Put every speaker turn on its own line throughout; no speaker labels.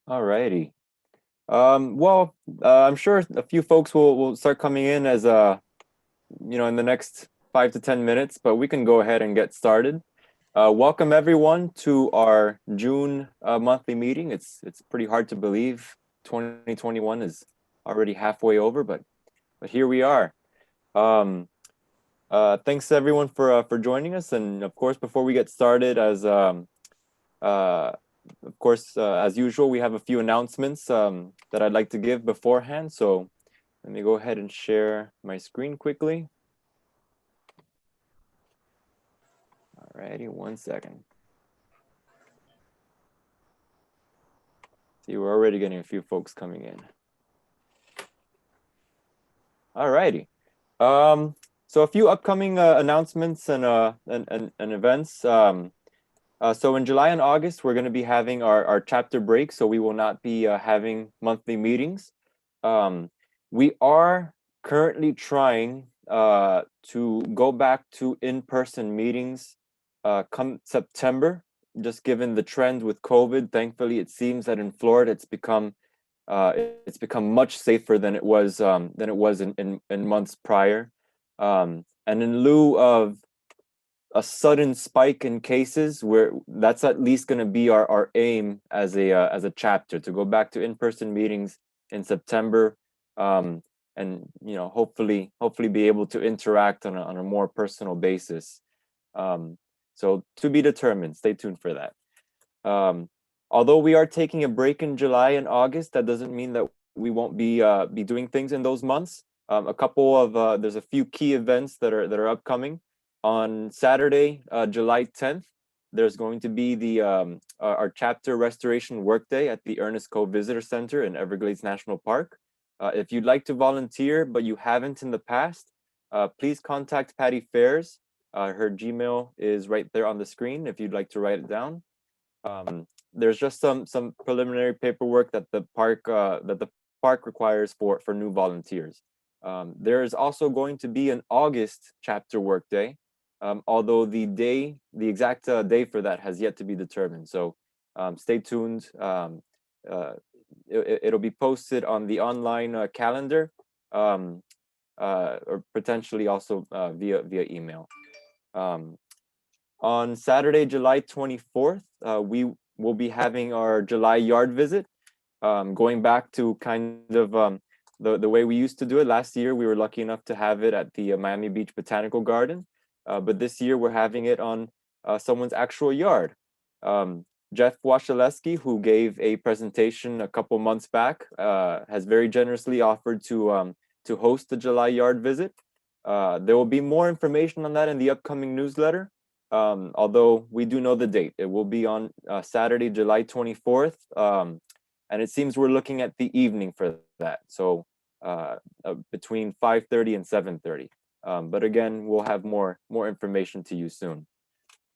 Alrighty. I'm sure a few folks will start coming in as in the next 5 to 10 minutes, but we can go ahead and get started. Welcome everyone to our June monthly meeting. It's pretty hard to believe 2021 is already halfway over, but here we are. Um, Thanks everyone for joining us, and of course, before we get started, uh, as usual, we have a few announcements that I'd like to give beforehand. So let me go ahead and share my screen quickly. Alrighty, 1 second. See, we're already getting a few folks coming in. Alrighty. So a few upcoming announcements and events. So in July and August, we're going to be having our chapter break, so we will not be having monthly meetings. We are currently trying to go back to in-person meetings come September, just given the trend with COVID. Thankfully, it seems that in Florida it's become much safer than it was in months prior. And in lieu of a sudden spike in cases, where that's at least going to be our aim as a chapter, to go back to in-person meetings in September, and hopefully be able to interact on a more personal basis. So to be determined. Stay tuned for that. Although we are taking a break in July and August, that doesn't mean that we won't be doing things in those months. There's a few key events that are upcoming. On Saturday, July 10th, there's going to be our chapter restoration workday at the Ernest Cove Visitor Center in Everglades National Park. If you'd like to volunteer but you haven't in the past, please contact Patty Fairs. Her Gmail is right there on the screen if you'd like to write it down. There's just some preliminary paperwork that the park requires for new volunteers. There is also going to be an August chapter workday, although the exact day for that has yet to be determined. So stay tuned. It'll be posted on the online calendar, or potentially also via email. On Saturday, July 24th, we will be having our July yard visit, going back to kind of the way we used to do it. Last year, we were lucky enough to have it at the Miami Beach Botanical Garden, but this year we're having it on someone's actual yard. Jeff Washaleski, who gave a presentation a couple months back, has very generously offered to host the July yard visit. There will be more information on that in the upcoming newsletter. Although we do know the date. It will be on Saturday, July 24th. And it seems we're looking at the evening for that. So between 5:30 and 7:30. But again, we'll have more information to you soon.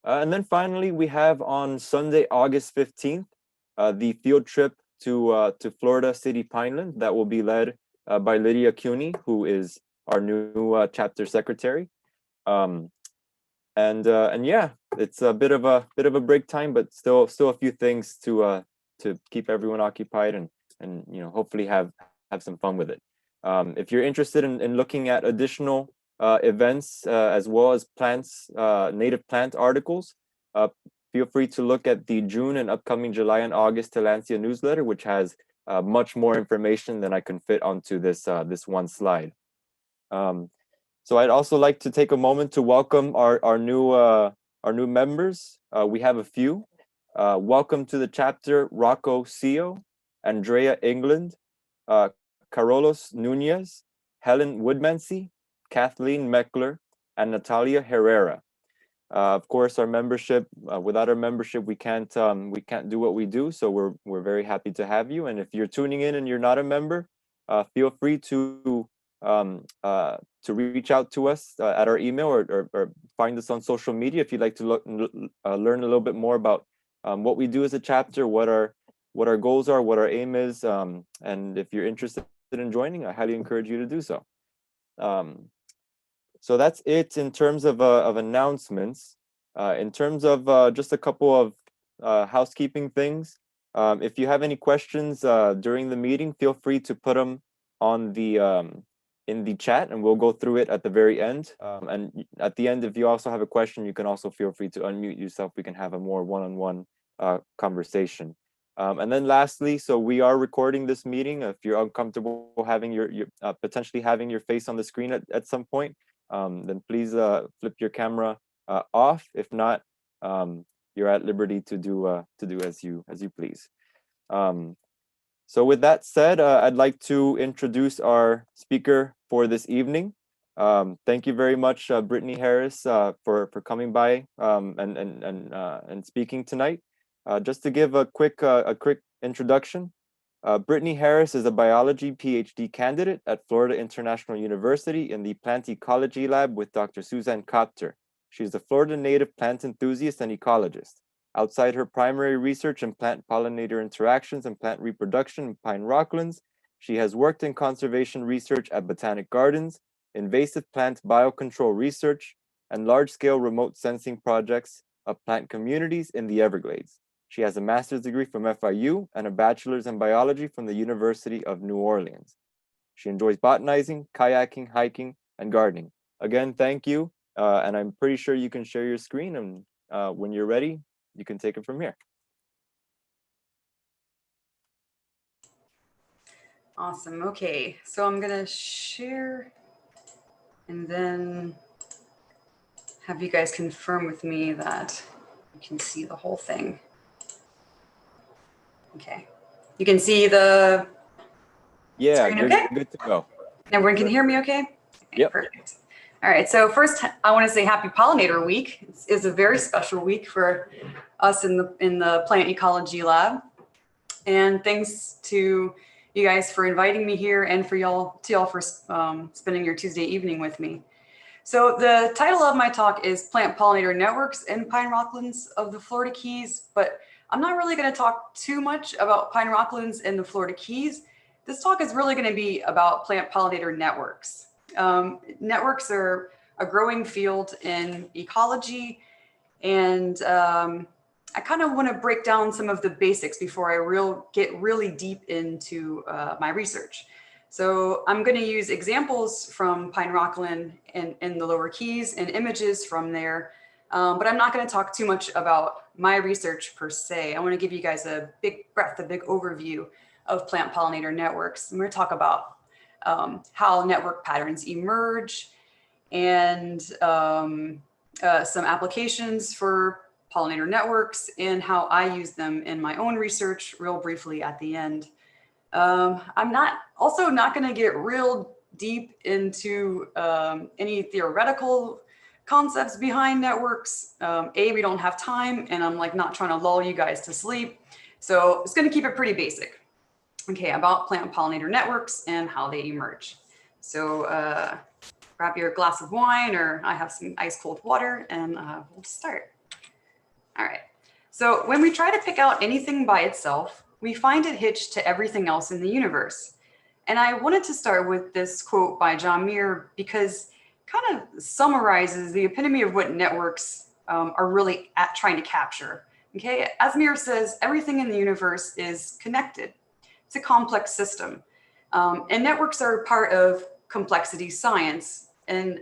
And then finally, we have on Sunday, August 15th, the field trip to Florida City Pineland that will be led by Lydia Cuny, who is our new chapter secretary. And yeah, it's a bit of a break time, but still a few things to keep everyone occupied and hopefully have some fun with it. If you're interested in looking at additional events as well as plants, native plant articles, feel free to look at the June and upcoming July and August Tillandsia newsletter, which has much more information than I can fit onto this one slide. So I'd also like to take a moment to welcome our new members. We have a few. Welcome to the chapter, Rocco Sio, Andrea England, Carolos Nunez, Helen Woodmansey, Kathleen Meckler, and Natalia Herrera. Of course, our membership. Without our membership, we can't do what we do. So we're very happy to have you. And if you're tuning in and you're not a member, feel free to reach out to us at our email or find us on social media if you'd like to learn a little bit more about what we do as a chapter, what our goals are, what our aim is, and if you're interested in joining, I highly encourage you to do so. So that's it in terms of announcements. In terms of just a couple of housekeeping things, If you have any questions during the meeting, feel free to put them on the in the chat, and we'll go through it at the very end. And at the end, if you also have a question, you can also feel free to unmute yourself. We can have a more one-on-one conversation. And then lastly, so we are recording this meeting. If you're uncomfortable having your potentially having your face on the screen at some point, then please flip your camera off. If not, you're at liberty to do as you please. So with that said, I'd like to introduce our speaker for this evening. Thank you very much, Brittany Harris, for coming by and speaking tonight. Just to give a quick introduction, Brittany Harris is a biology PhD candidate at Florida International University in the Plant Ecology Lab with Dr. Suzanne Kopter. She's a Florida native plant enthusiast and ecologist. Outside her primary research in plant-pollinator interactions and plant reproduction in Pine Rocklands, she has worked in conservation research at botanic gardens, invasive plant biocontrol research, and large-scale remote sensing projects of plant communities in the Everglades. She has a master's degree from FIU and a bachelor's in biology from the University of New Orleans. She enjoys botanizing, kayaking, hiking, and gardening. Again, thank you. And I'm pretty sure you can share your screen, and when you're ready, you can take it from here.
Awesome. Okay, so I'm gonna share and then have you guys confirm with me that you can see the whole thing. Okay, you can see the screen,
you're
okay?
good to go.
Everyone can hear me okay?
Yep.
Perfect. All right, so first I want to say Happy Pollinator Week. It's a very special week for us in the Plant Ecology Lab. And thanks to you guys for inviting me here and for y'all for spending your Tuesday evening with me. So the title of my talk is Plant Pollinator Networks in Pine Rocklands of the Florida Keys, but I'm not really going to talk too much about Pine Rocklands and the Florida Keys. This talk is really going to be about plant pollinator networks. Networks are a growing field in ecology, and I kind of want to break down some of the basics before I get really deep into my research. So I'm going to use examples from Pine Rockland in the Lower Keys and images from there, but I'm not going to talk too much about my research per se. I want to give you guys a big overview of plant pollinator networks. I'm going to talk about how network patterns emerge and some applications for pollinator networks and how I use them in my own research real briefly at the end. I'm also not going to get real deep into any theoretical concepts behind networks. We don't have time, and I'm not trying to lull you guys to sleep. So it's going to keep it pretty basic. Okay, about plant pollinator networks and how they emerge. So grab your glass of wine, or I have some ice cold water, and we'll start. All right, so when we try to pick out anything by itself, we find it hitched to everything else in the universe. And I wanted to start with this quote by John Muir because it kind of summarizes the epitome of what networks are really trying to capture. Okay, as Muir says, everything in the universe is connected. It's a complex system. And networks are part of complexity science, and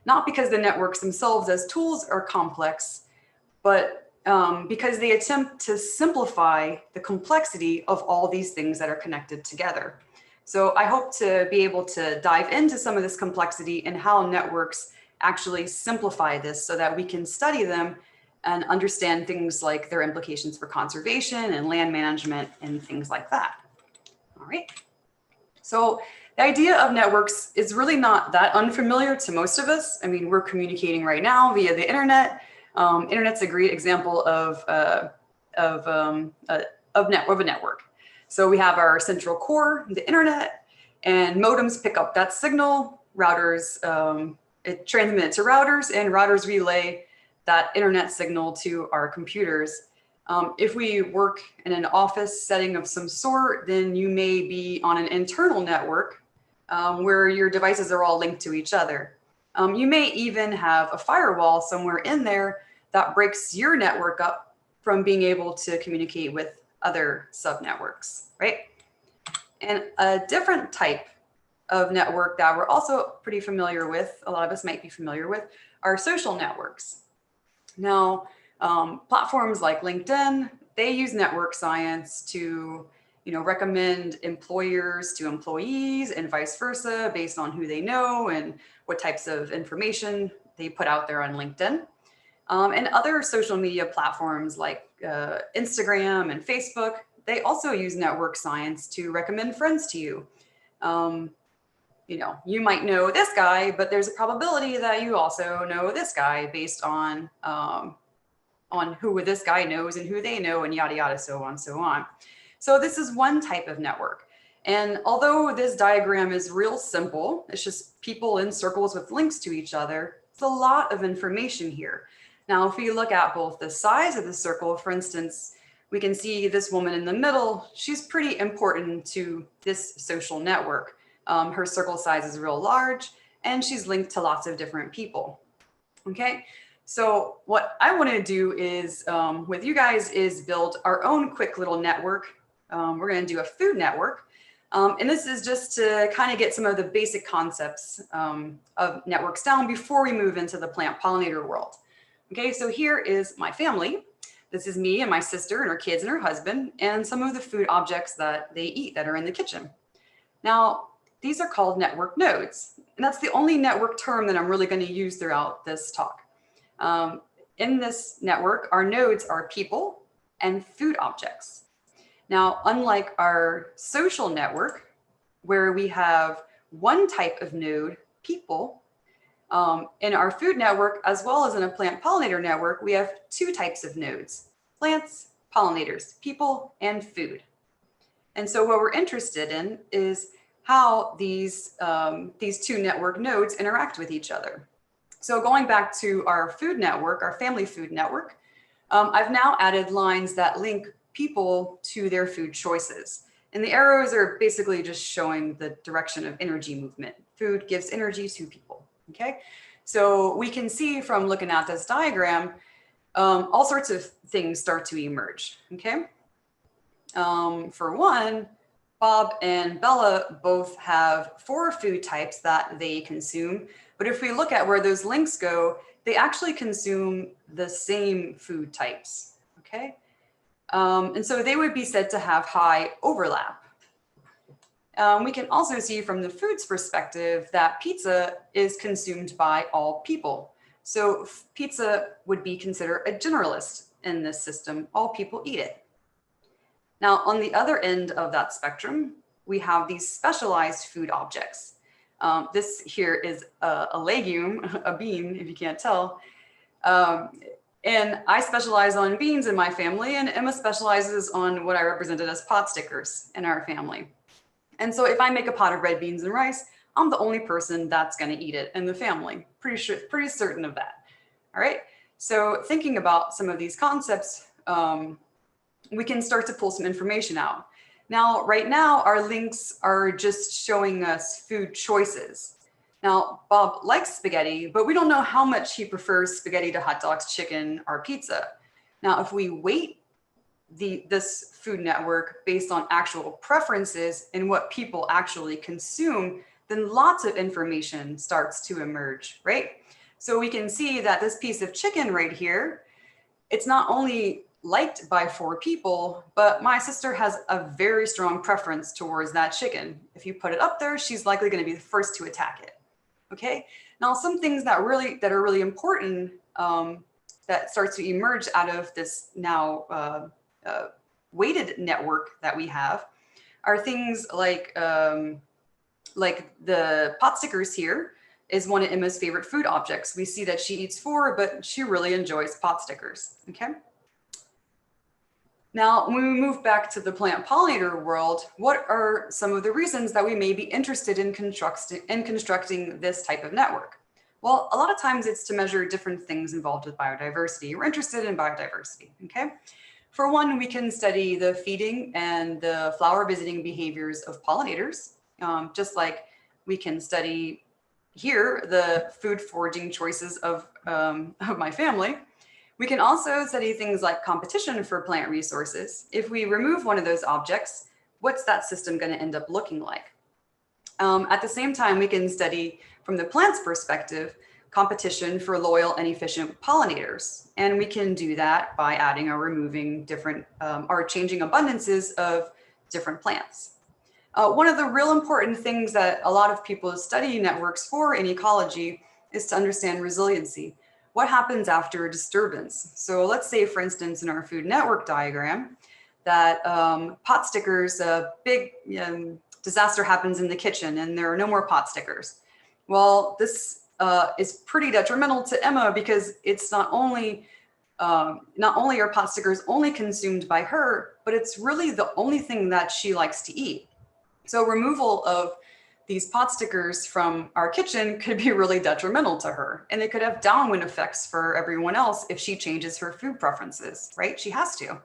not because the networks themselves as tools are complex, but because they attempt to simplify the complexity of all these things that are connected together. So I hope to be able to dive into some of this complexity and how networks actually simplify this so that we can study them and understand things like their implications for conservation and land management and things like that. All right. So the idea of networks is really not that unfamiliar to most of us. I mean, we're communicating right now via the internet. Internet's a great example of a network. So we have our central core, the internet, and modems pick up that signal. Routers, it transmits to routers, and routers relay that internet signal to our computers. If we work in an office setting of some sort, then you may be on an internal network where your devices are all linked to each other. You may even have a firewall somewhere in there that breaks your network up from being able to communicate with other subnetworks, right? And a different type of network that we're also pretty familiar with, a lot of us might be familiar with, are social networks. Now, platforms like LinkedIn, they use network science to recommend employers to employees and vice versa based on who they know and what types of information they put out there on LinkedIn. And other social media platforms like Instagram and Facebook, they also use network science to recommend friends to you. You might know this guy, but there's a probability that you also know this guy based on who this guy knows and who they know and yada, yada, so on, so on. So this is one type of network. And although this diagram is real simple, it's just people in circles with links to each other, it's a lot of information here. Now, if we look at both the size of the circle, for instance, we can see this woman in the middle, she's pretty important to this social network. Her circle size is real large and she's linked to lots of different people. Okay, so what I want to do is with you guys is build our own quick little network. We're going to do a food network. And this is just to kind of get some of the basic concepts of networks down before we move into the plant pollinator world. Okay, so here is my family. This is me and my sister and her kids and her husband and some of the food objects that they eat that are in the kitchen. Now, these are called network nodes. And that's the only network term that I'm really going to use throughout this talk. In this network, our nodes are people and food objects. Now, unlike our social network, where we have one type of node, people, in our food network, as well as in a plant pollinator network, we have two types of nodes, plants, pollinators, people, and food. And so what we're interested in is how these two network nodes interact with each other. So going back to our food network, our family food network, I've now added lines that link people to their food choices. And the arrows are basically just showing the direction of energy movement. Food gives energy to people, okay? So we can see from looking at this diagram, all sorts of things start to emerge, okay? For one, Bob and Bella both have 4 food types that they consume. But if we look at where those links go, they actually consume the same food types, okay? And so they would be said to have high overlap. We can also see from the food's perspective that pizza is consumed by all people. So pizza would be considered a generalist in this system. All people eat it. Now, on the other end of that spectrum, we have these specialized food objects. This here is a legume, a bean, if you can't tell. And I specialize on beans in my family, and Emma specializes on what I represented as pot stickers in our family. And so if I make a pot of red beans and rice, I'm the only person that's going to eat it in the family. Pretty certain of that. All right. So thinking about some of these concepts, we can start to pull some information out. Now, right now, our links are just showing us food choices. Now, Bob likes spaghetti, but we don't know how much he prefers spaghetti to hot dogs, chicken, or pizza. Now, if we weight this food network based on actual preferences and what people actually consume, then lots of information starts to emerge, right? So we can see that this piece of chicken right here, it's not only liked by 4 people, but my sister has a very strong preference towards that chicken. If you put it up there, she's likely going to be the first to attack it. Okay. Now, some things that are really important that starts to emerge out of this now weighted network that we have are things like the pot stickers here is one of Emma's favorite food objects. We see that she eats 4, but she really enjoys pot stickers. Okay. Now, when we move back to the plant pollinator world, what are some of the reasons that we may be interested in constructing this type of network? Well, a lot of times it's to measure different things involved with biodiversity. We're interested in biodiversity, okay? For one, we can study the feeding and the flower visiting behaviors of pollinators, just like we can study here the food foraging choices of my family. We can also study things like competition for plant resources. If we remove one of those objects, what's that system going to end up looking like? At the same time, we can study from the plant's perspective, competition for loyal and efficient pollinators. And we can do that by adding or removing different or changing abundances of different plants. One of the real important things that a lot of people study networks for in ecology is to understand resiliency. What happens after a disturbance? So let's say, for instance, in our food network diagram, that pot stickers, a big disaster happens in the kitchen and there are no more pot stickers. Well, this is pretty detrimental to Emma because it's not only are pot stickers only consumed by her, but it's really the only thing that she likes to eat. So removal of these pot stickers from our kitchen could be really detrimental to her. And it could have downwind effects for everyone else if she changes her food preferences, right? She has to.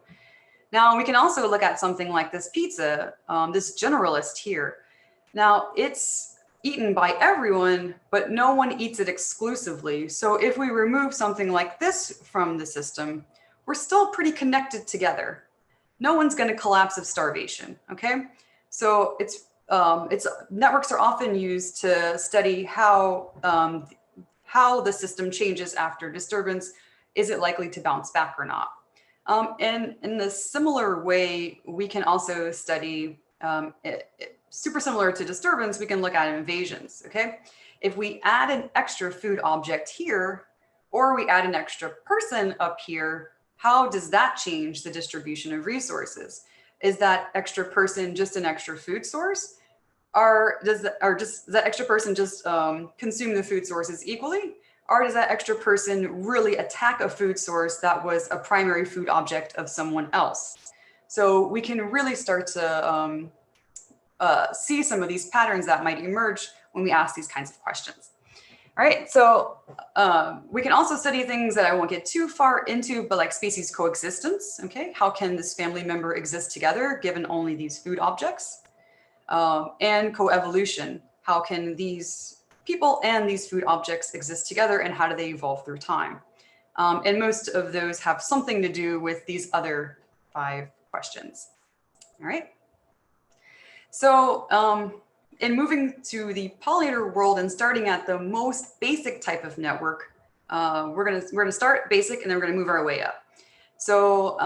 Now, we can also look at something like this pizza, this generalist here. Now, it's eaten by everyone, but no one eats it exclusively. So if we remove something like this from the system, we're still pretty connected together. No one's going to collapse of starvation, okay? So networks are often used to study how the system changes after disturbance. Is it likely to bounce back or not? And in the similar way, we can also study, super similar to disturbance, we can look at invasions, okay? If we add an extra food object here, or we add an extra person up here, how does that change the distribution of resources? Is that extra person just an extra food source? Or does that extra person just consume the food sources equally? Or does that extra person really attack a food source that was a primary food object of someone else? So we can really start to see some of these patterns that might emerge when we ask these kinds of questions. All right, so we can also study things that I won't get too far into, but like species coexistence, okay? How can this family member exist together given only these food objects? And coevolution, how can these people and these food objects exist together and how do they evolve through time? And most of those have something to do with these other 5 questions. All right. So in moving to the pollinator world and starting at the most basic type of network, we're gonna start basic and then we're gonna move our way up. So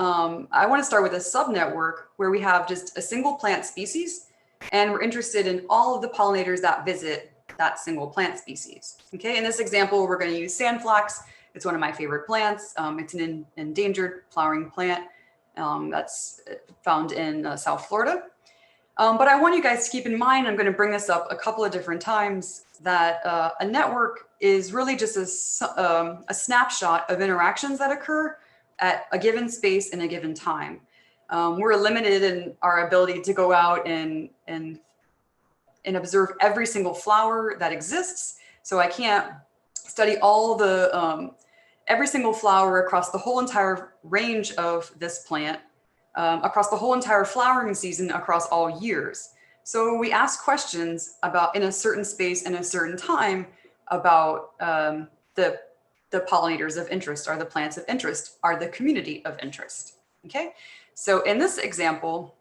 I want to start with a subnetwork where we have just a single plant species and we're interested in all of the pollinators that visit that single plant species. Okay, in this example, we're going to use sandflax. It's one of my favorite plants. It's an endangered flowering plant that's found in South Florida. But I want you guys to keep in mind, I'm going to bring this up a couple of different times, that a network is really just a snapshot of interactions that occur at a given space in a given time. We're limited in our ability to go out and observe every single flower that exists. So I can't study all the every single flower across the whole entire range of this plant, across the whole entire flowering season, across all years. So we ask questions about in a certain space in a certain time about the pollinators of interest, are the plants of interest, are the community of interest. Okay, so in this example,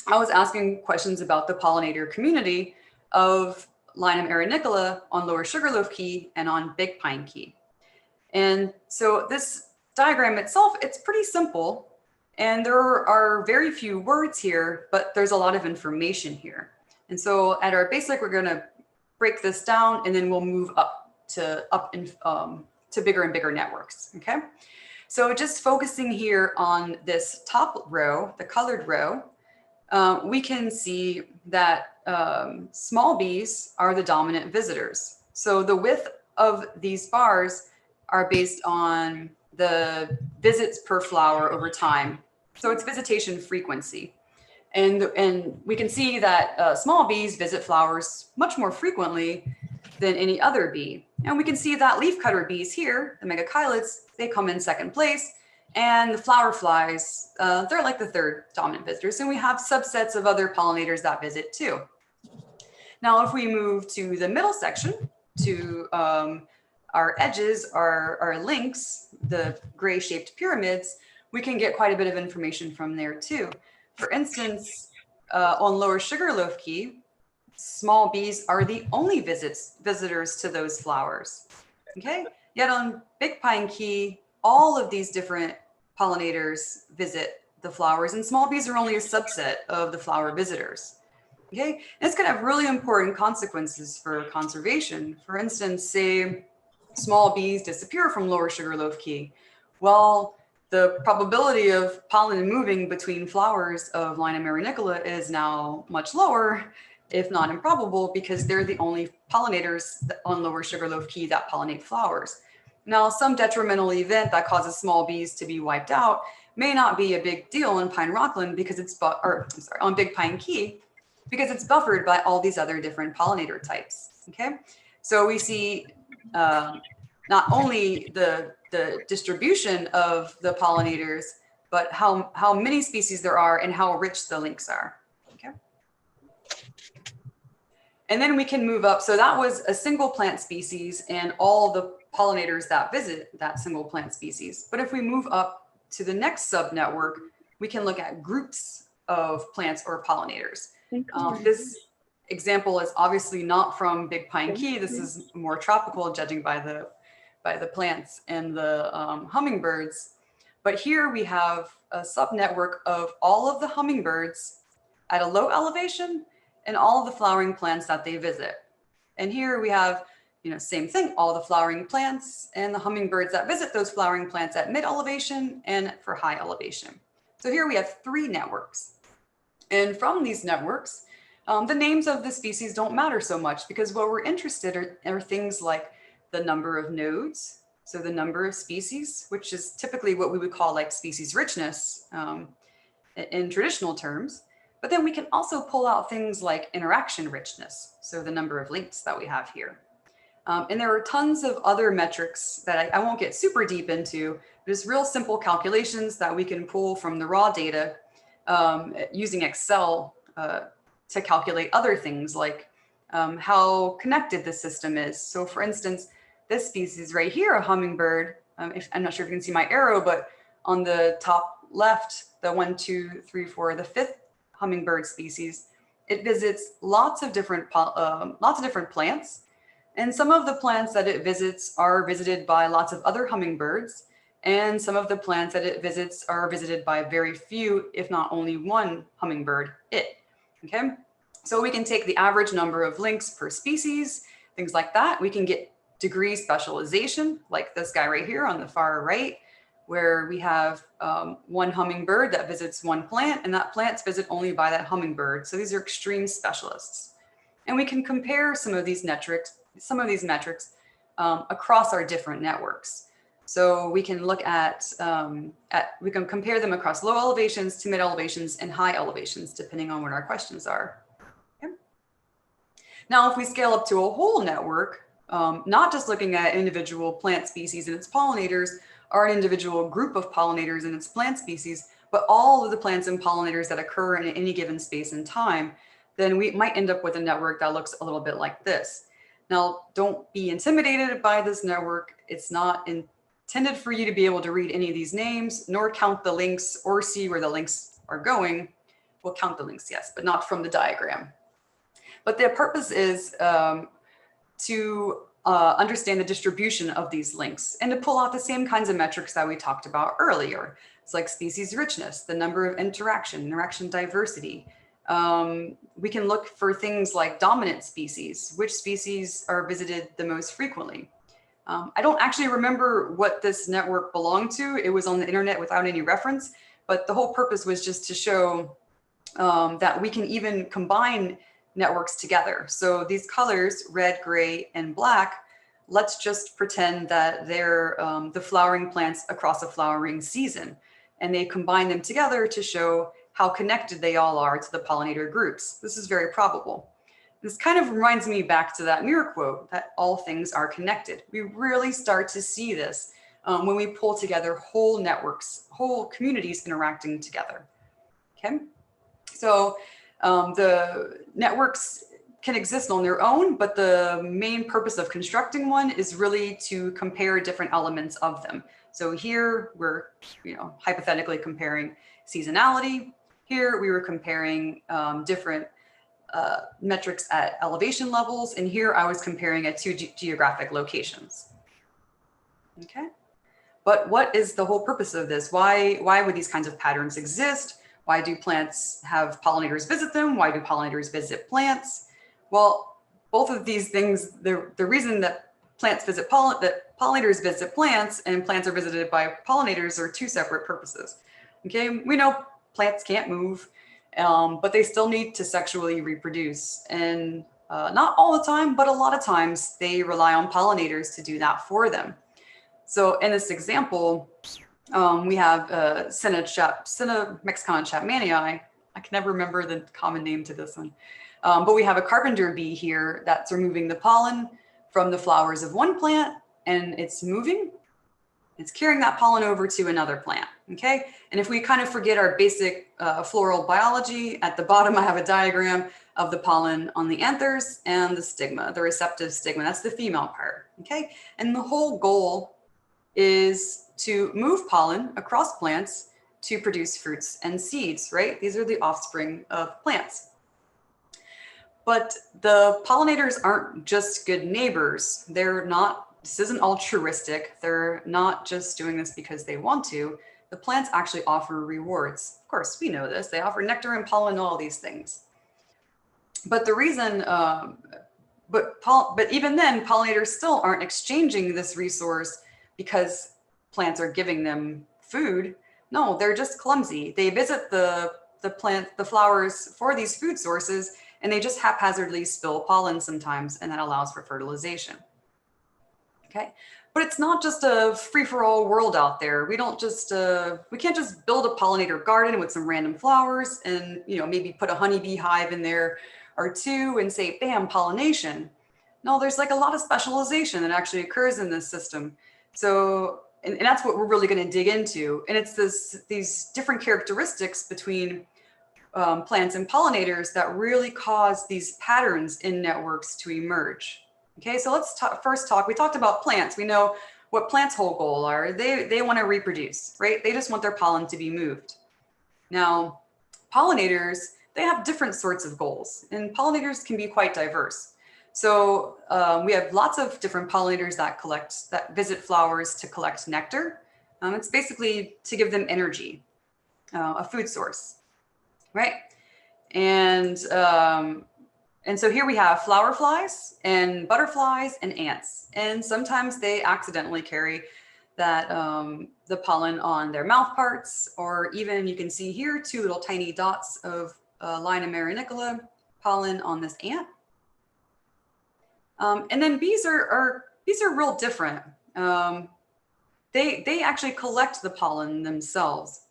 I was asking questions about the pollinator community of Linum arenicola on Lower Sugarloaf Key and on Big Pine Key. And so this diagram itself, it's pretty simple. And there are very few words here, but there's a lot of information here. And so at our basic, we're gonna break this down and then we'll move up to bigger and bigger networks, okay? So just focusing here on this top row, the colored row, we can see that small bees are the dominant visitors. So the width of these bars are based on the visits per flower over time. So it's visitation frequency. And we can see that small bees visit flowers much more frequently than any other bee. And we can see that leafcutter bees here, the megachilates, they come in second place. And the flower flies, they're like the third dominant visitors. And we have subsets of other pollinators that visit too. Now, if we move to the middle section, to our edges, our links, the gray shaped pyramids, we can get quite a bit of information from there too. For instance, on Lower Sugarloaf Key, small bees are the only visitors to those flowers. Okay, yet on Big Pine Key, all of these different pollinators visit the flowers, and small bees are only a subset of the flower visitors. Okay, and it's going to have really important consequences for conservation. For instance, say small bees disappear from Lower Sugarloaf Key. Well, the probability of pollen moving between flowers of Lina marinicola is now much lower, if not improbable, because they're the only pollinators on Lower Sugarloaf Key that pollinate flowers. Now, some detrimental event that causes small bees to be wiped out may not be a big deal in Pine Rockland because it's, on Big Pine Key, because it's buffered by all these other different pollinator types. Okay, so we see not only the distribution of the pollinators, but how many species there are and how rich the links are. Okay. And then we can move up. So that was a single plant species and all the pollinators that visit that single plant species. But if we move up to the next subnetwork, we can look at groups of plants or pollinators. This example is obviously not from Big Pine Key. This is more tropical, judging by the plants and the hummingbirds. But here we have a subnetwork of all of the hummingbirds at a low elevation and all of the flowering plants that they visit. And here we have, same thing, all the flowering plants and the hummingbirds that visit those flowering plants at mid elevation and for high elevation. So here we have 3 networks. And from these networks, the names of the species don't matter so much, because what we're interested are things like the number of nodes, so the number of species, which is typically what we would call like species richness in traditional terms. But then we can also pull out things like interaction richness, so the number of links that we have here. And there are tons of other metrics that I won't get super deep into, just real simple calculations that we can pull from the raw data using Excel to calculate other things like how connected the system is. So for instance, this species right here, a hummingbird, I'm not sure if you can see my arrow, but on the top left, the 1, 2, 3, 4, the 5th hummingbird species, it visits lots of different plants. And some of the plants that it visits are visited by lots of other hummingbirds. And some of the plants that it visits are visited by very few, if not only one hummingbird, okay? So we can take the average number of links per species, things like that. We can get degree specialization, like this guy right here on the far right, where we have one hummingbird that visits one plant, and that plant's visit only by that hummingbird. So these are extreme specialists. And we can compare some of these metrics across our different networks. So we can look at we can compare them across low elevations to mid elevations and high elevations, depending on what our questions are. Okay. Now, if we scale up to a whole network, not just looking at individual plant species and its pollinators, or an individual group of pollinators and its plant species, but all of the plants and pollinators that occur in any given space and time, then we might end up with a network that looks a little bit like this. Now, don't be intimidated by this network. It's not intended for you to be able to read any of these names, nor count the links or see where the links are going. We'll count the links, yes, but not from the diagram. But the purpose is to understand the distribution of these links and to pull out the same kinds of metrics that we talked about earlier. It's like species richness, the number of interaction diversity. We can look for things like dominant species, which species are visited the most frequently. I don't actually remember what this network belonged to. It was on the internet without any reference, but the whole purpose was just to show that we can even combine networks together. So these colors, red, gray, and black, let's just pretend that they're the flowering plants across a flowering season. And they combine them together to show how connected they all are to the pollinator groups. This is very probable. This kind of reminds me back to that mirror quote that all things are connected. We really start to see this when we pull together whole networks, whole communities interacting together. Okay, so the networks can exist on their own, but the main purpose of constructing one is really to compare different elements of them. So here we're, hypothetically comparing seasonality. Here we were comparing different metrics at elevation levels. And here I was comparing at two geographic locations. Okay. But what is the whole purpose of this? Why would these kinds of patterns exist? Why do plants have pollinators visit them? Why do pollinators visit plants? Well, both of these things, the reason that pollinators visit plants and plants are visited by pollinators are two separate purposes. Okay, we know plants can't move, but they still need to sexually reproduce. And not all the time, but a lot of times they rely on pollinators to do that for them. So in this example, we have Cinna mexicana chapmanii. I can never remember the common name to this one. But we have a carpenter bee here that's removing the pollen from the flowers of one plant, and it's moving. It's carrying that pollen over to another plant, okay? And if we kind of forget our basic floral biology, at the bottom I have a diagram of the pollen on the anthers and the stigma, the receptive stigma. That's the female part, okay? And the whole goal is to move pollen across plants to produce fruits and seeds, right? These are the offspring of plants. But the pollinators aren't just good neighbors. This isn't altruistic. They're not just doing this because they want to. The plants actually offer rewards. Of course, we know this. They offer nectar and pollen and all these things. But the reason, but even then, pollinators still aren't exchanging this resource because plants are giving them food. No, they're just clumsy. They visit the flowers for these food sources, and they just haphazardly spill pollen sometimes, and that allows for fertilization. Okay, but it's not just a free-for-all world out there. We can't just build a pollinator garden with some random flowers and maybe put a honeybee hive in there or two and say, bam, pollination. No, there's like a lot of specialization that actually occurs in this system. So, and that's what we're really going to dig into. And it's these different characteristics between plants and pollinators that really cause these patterns in networks to emerge. Okay, so let's first talk. We talked about plants. We know what plants' whole goal are. They want to reproduce, right? They just want their pollen to be moved. Now, pollinators, they have different sorts of goals, and pollinators can be quite diverse. So we have lots of different pollinators that visit flowers to collect nectar. It's basically to give them energy, a food source, right? And so here we have flower flies and butterflies and ants. And sometimes they accidentally carry that the pollen on their mouth parts, or even you can see here two little tiny dots of Lina marinicola pollen on this ant. And then bees are real different. They actually collect the pollen themselves.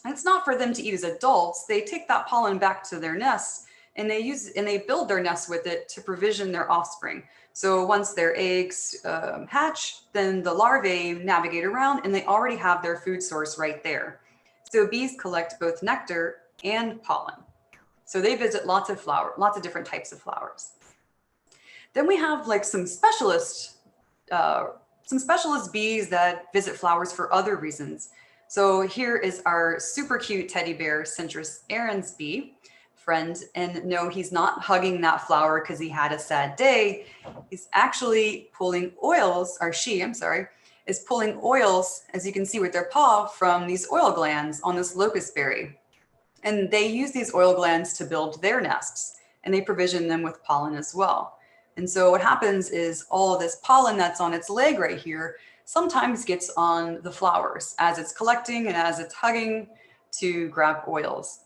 And it's not for them to eat as adults. They take that pollen back to their nests, and they build their nests with it to provision their offspring. So once their eggs hatch, then the larvae navigate around, and they already have their food source right there. So bees collect both nectar and pollen. So they visit lots of different types of flowers. Then we have like some specialist bees that visit flowers for other reasons. So here is our super cute teddy bear, Centris Aaron's bee friend. And no, he's not hugging that flower because he had a sad day. He's actually pulling oils, or she, I'm sorry, is pulling oils, as you can see with their paw, from these oil glands on this locust berry. And they use these oil glands to build their nests, and they provision them with pollen as well. And so what happens is all of this pollen that's on its leg right here sometimes gets on the flowers as it's collecting and as it's hugging to grab oils.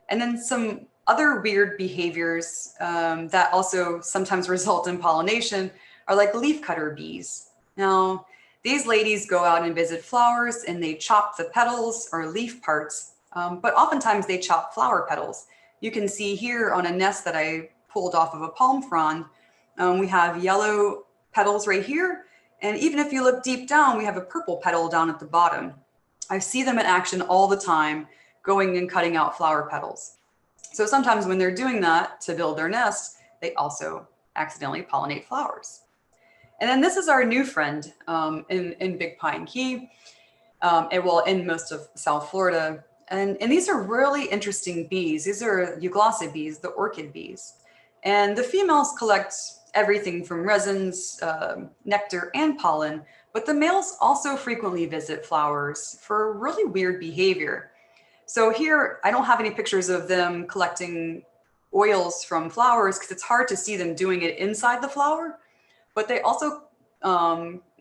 And then some other weird behaviors that also sometimes result in pollination are like leafcutter bees. Now, these ladies go out and visit flowers and they chop the petals or leaf parts, but oftentimes they chop flower petals. You can see here on a nest that I pulled off of a palm frond, we have yellow petals right here. And even if you look deep down, we have a purple petal down at the bottom. I see them in action all the time, going and cutting out flower petals. So sometimes when they're doing that to build their nest, they also accidentally pollinate flowers. And then this is our new friend in Big Pine Key, and well, in most of South Florida. And these are really interesting bees. These are Euglossa bees, the orchid bees. And the females collect everything from resins, nectar, and pollen, but the males also frequently visit flowers for really weird behavior. So here, I don't have any pictures of them collecting oils from flowers because it's hard to see them doing it inside the flower, but they also,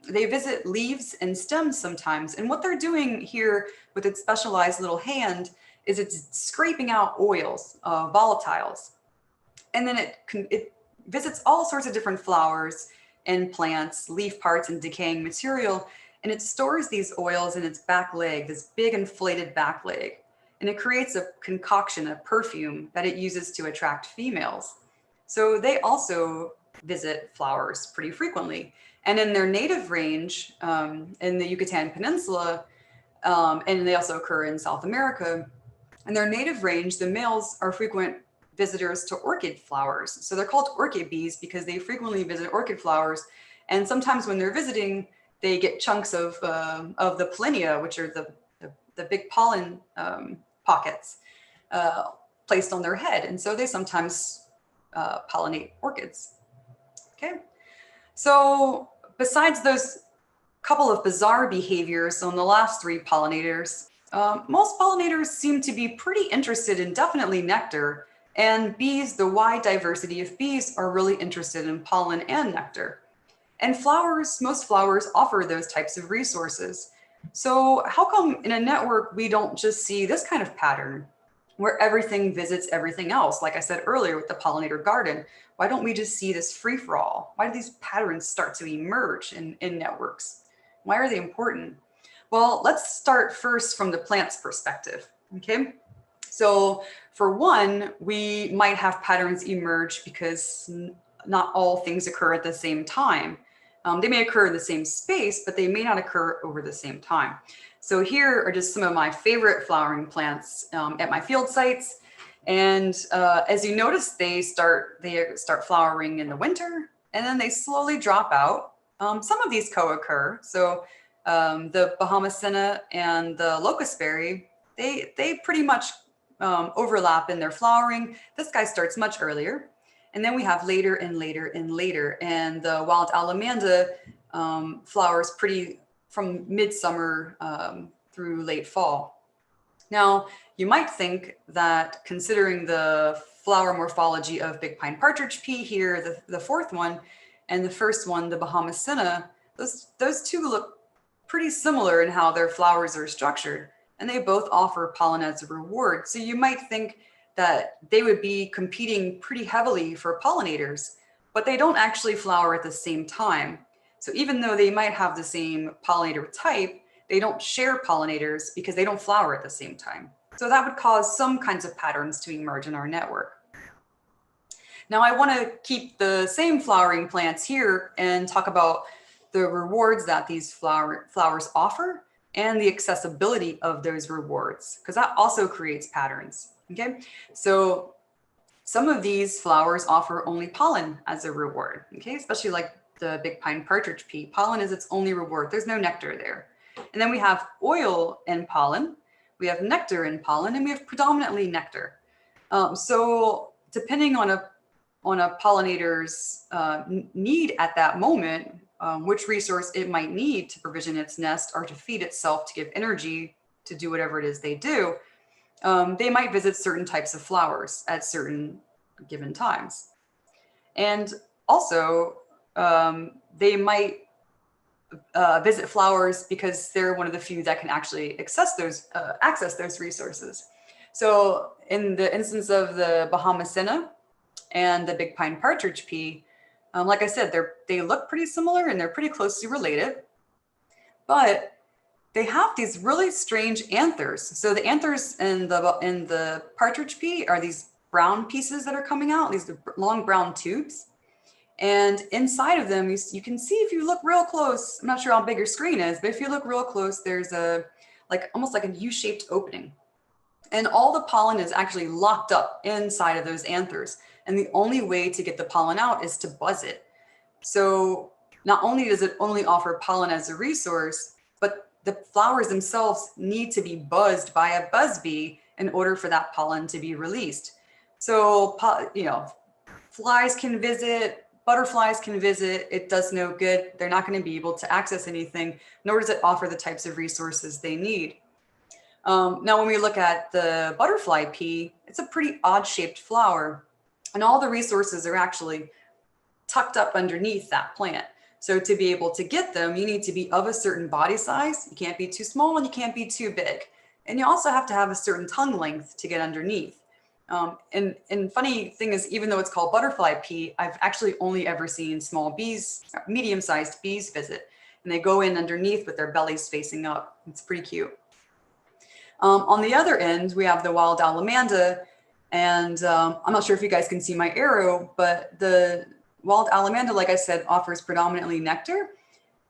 they visit leaves and stems sometimes. And what they're doing here with its specialized little hand is it's scraping out oils, volatiles. And then it visits all sorts of different flowers and plants, leaf parts and decaying material. And it stores these oils in its back leg, this big inflated back leg. And it creates a concoction, a perfume that it uses to attract females. So they also visit flowers pretty frequently. And in their native range in the Yucatan Peninsula, and they also occur in South America, in their native range, the males are frequent visitors to orchid flowers. So they're called orchid bees because they frequently visit orchid flowers. And sometimes when they're visiting, they get chunks of the pollinia, which are the big pollen pockets placed on their head. And so they sometimes pollinate orchids. Okay. So besides those couple of bizarre behaviors on the last three pollinators, most pollinators seem to be pretty interested in definitely nectar, and bees, the wide diversity of bees, are really interested in pollen and nectar. And flowers, most flowers offer those types of resources. So how come in a network we don't just see this kind of pattern where everything visits everything else? Like I said earlier with the pollinator garden, why don't we just see this free-for-all? Why do these patterns start to emerge in networks? Why are they important? Well, let's start first from the plant's perspective, okay? So for one, we might have patterns emerge because not all things occur at the same time. They may occur in the same space, but they may not occur over the same time. So here are just some of my favorite flowering plants at my field sites. And as you notice, they start flowering in the winter, and then they slowly drop out. Some of these co-occur. So the Bahamacenna and the locustberry, they pretty much overlap in their flowering. This guy starts much earlier. And then we have later and later and later. And the wild alamanda flowers pretty from midsummer through late fall. Now, you might think that considering the flower morphology of big pine partridge pea here, the fourth one, and the first one, the Bahamacenna, those two look pretty similar in how their flowers are structured, and they both offer pollen as a reward. So you might think that they would be competing pretty heavily for pollinators, but they don't actually flower at the same time. So even though they might have the same pollinator type, they don't share pollinators because they don't flower at the same time. So that would cause some kinds of patterns to emerge in our network. Now I want to keep the same flowering plants here and talk about the rewards that these flowers offer and the accessibility of those rewards, because that also creates patterns. Okay, so some of these flowers offer only pollen as a reward, okay, especially like the big pine partridge pea. Pollen is its only reward. There's no nectar there. And then we have oil and pollen, we have nectar and pollen, and we have predominantly nectar. So depending on a pollinator's need at that moment, which resource it might need to provision its nest or to feed itself to give energy to do whatever it is they do, they might visit certain types of flowers at certain given times. And also, they might visit flowers because they're one of the few that can actually access those resources. So in the instance of the Bahamacenna and the big pine partridge pea, like I said, they look pretty similar and they're pretty closely related, but they have these really strange anthers. So the anthers in the partridge pea are these brown pieces that are coming out, these long brown tubes. And inside of them, you can see if you look real close, I'm not sure how big your screen is, but if you look real close, there's almost like a U-shaped opening. And all the pollen is actually locked up inside of those anthers. And the only way to get the pollen out is to buzz it. So not only does it only offer pollen as a resource, but the flowers themselves need to be buzzed by a buzz bee in order for that pollen to be released. So, you know, flies can visit, butterflies can visit, it does no good. They're not going to be able to access anything, nor does it offer the types of resources they need. Now, when we look at the butterfly pea, it's a pretty odd shaped flower, and all the resources are actually tucked up underneath that plant. So to be able to get them, you need to be of a certain body size. You can't be too small and you can't be too big. And you also have to have a certain tongue length to get underneath. And funny thing is, even though it's called butterfly pea, I've actually only ever seen small bees, medium-sized bees visit, and they go in underneath with their bellies facing up. It's pretty cute. On the other end, we have the wild alamanda, and I'm not sure if you guys can see my arrow, but the wild alamanda, like I said, offers predominantly nectar,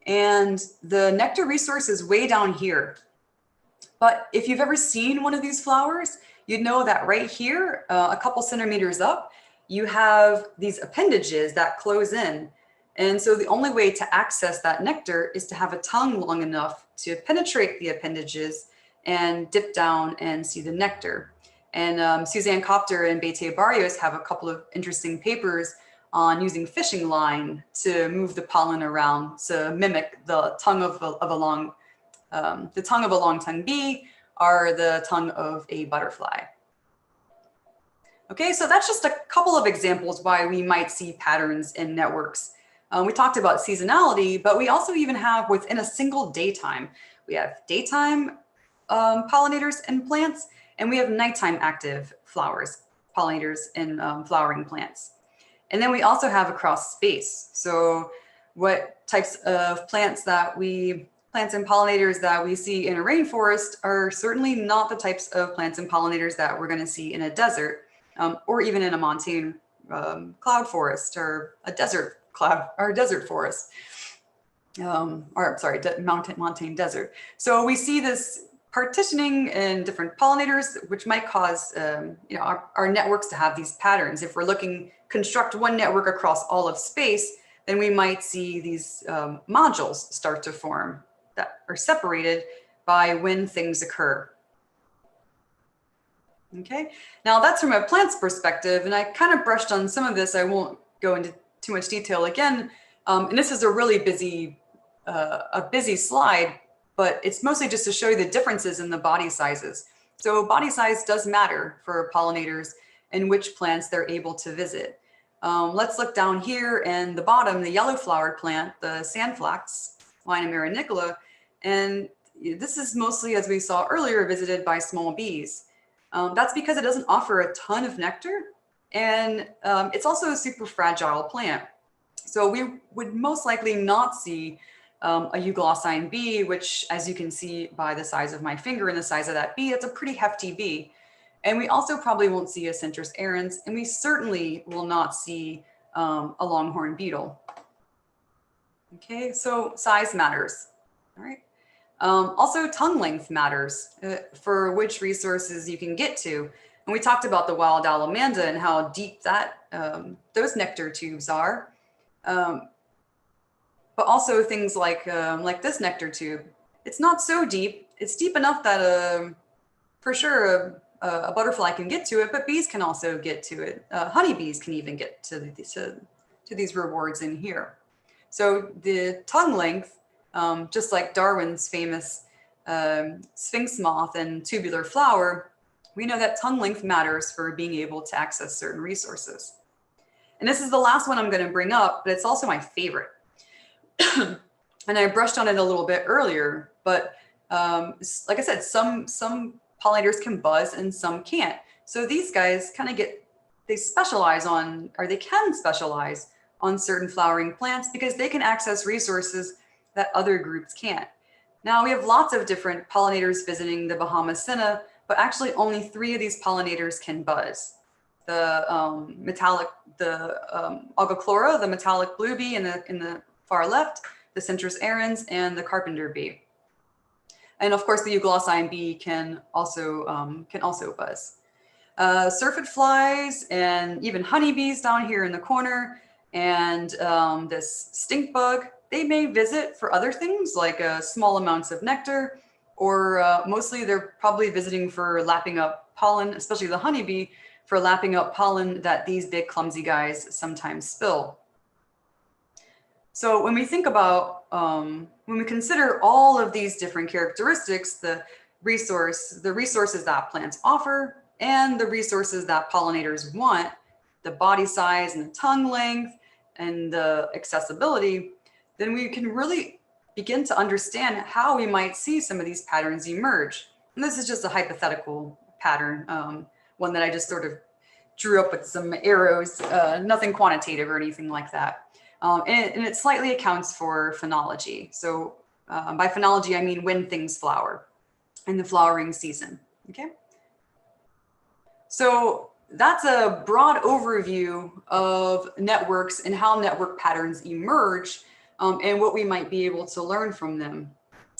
and the nectar resource is way down here. But if you've ever seen one of these flowers, you'd know that right here, a couple centimeters up, you have these appendages that close in. And so the only way to access that nectar is to have a tongue long enough to penetrate the appendages and dip down and see the nectar. And Suzanne Copter and Bete Barrios have a couple of interesting papers on using fishing line to move the pollen around to mimic the tongue of a long tongue bee or the tongue of a butterfly. Okay, so that's just a couple of examples why we might see patterns in networks. We talked about seasonality, but we also even have within a single daytime. We have daytime pollinators and plants, and we have nighttime active flowers, pollinators and flowering plants. And then we also have across space. So what types of plants and pollinators that we see in a rainforest are certainly not the types of plants and pollinators that we're going to see in a desert or even in a montane cloud forest or a desert forest. Montane desert. So we see this partitioning in different pollinators, which might cause our networks to have these patterns. If we're construct one network across all of space, then we might see these modules start to form that are separated by when things occur. Okay, now that's from a plant's perspective, and I kind of brushed on some of this. I won't go into too much detail again. And this is a really busy slide, but it's mostly just to show you the differences in the body sizes. So body size does matter for pollinators and which plants they're able to visit. Let's look down here in the bottom, the yellow flowered plant, the sandflax, Lina marinicola, and this is mostly, as we saw earlier, visited by small bees. That's because it doesn't offer a ton of nectar, and it's also a super fragile plant. So we would most likely not see a euglossine bee, which, as you can see by the size of my finger and the size of that bee, it's a pretty hefty bee. And we also probably won't see a Centris aerens, and we certainly will not see a longhorn beetle. Okay, so size matters, all right? Also, tongue length matters for which resources you can get to. And we talked about the wild alamanda and how deep those nectar tubes are. But also things like this nectar tube. It's not so deep. It's deep enough that for sure a butterfly can get to it, but bees can also get to it. Honeybees can even get to these rewards in here. So the tongue length, just like Darwin's famous sphinx moth and tubular flower, we know that tongue length matters for being able to access certain resources. And this is the last one I'm going to bring up, but it's also my favorite. And I brushed on it a little bit earlier, but like I said, some pollinators can buzz and some can't. So these guys kind of they can specialize on certain flowering plants because they can access resources that other groups can't. Now we have lots of different pollinators visiting the Bahamas Sinna, but actually only 3 of these pollinators can buzz. The Ogochlora, the metallic blue bee in the far left, the Centris aerens, and the carpenter bee. And of course, the euglossine bee can also buzz. Syrphid flies and even honeybees down here in the corner, and this stink bug, they may visit for other things like small amounts of nectar, or mostly they're probably visiting for lapping up pollen, especially the honeybee, for lapping up pollen that these big clumsy guys sometimes spill. So when we think about, when we consider all of these different characteristics, the resources that plants offer and the resources that pollinators want, the body size and the tongue length and the accessibility, then we can really begin to understand how we might see some of these patterns emerge. And this is just a hypothetical pattern, one that I just sort of drew up with some arrows, nothing quantitative or anything like that. And it slightly accounts for phenology. So by phenology, I mean when things flower in the flowering season, okay? So that's a broad overview of networks and how network patterns emerge, and what we might be able to learn from them.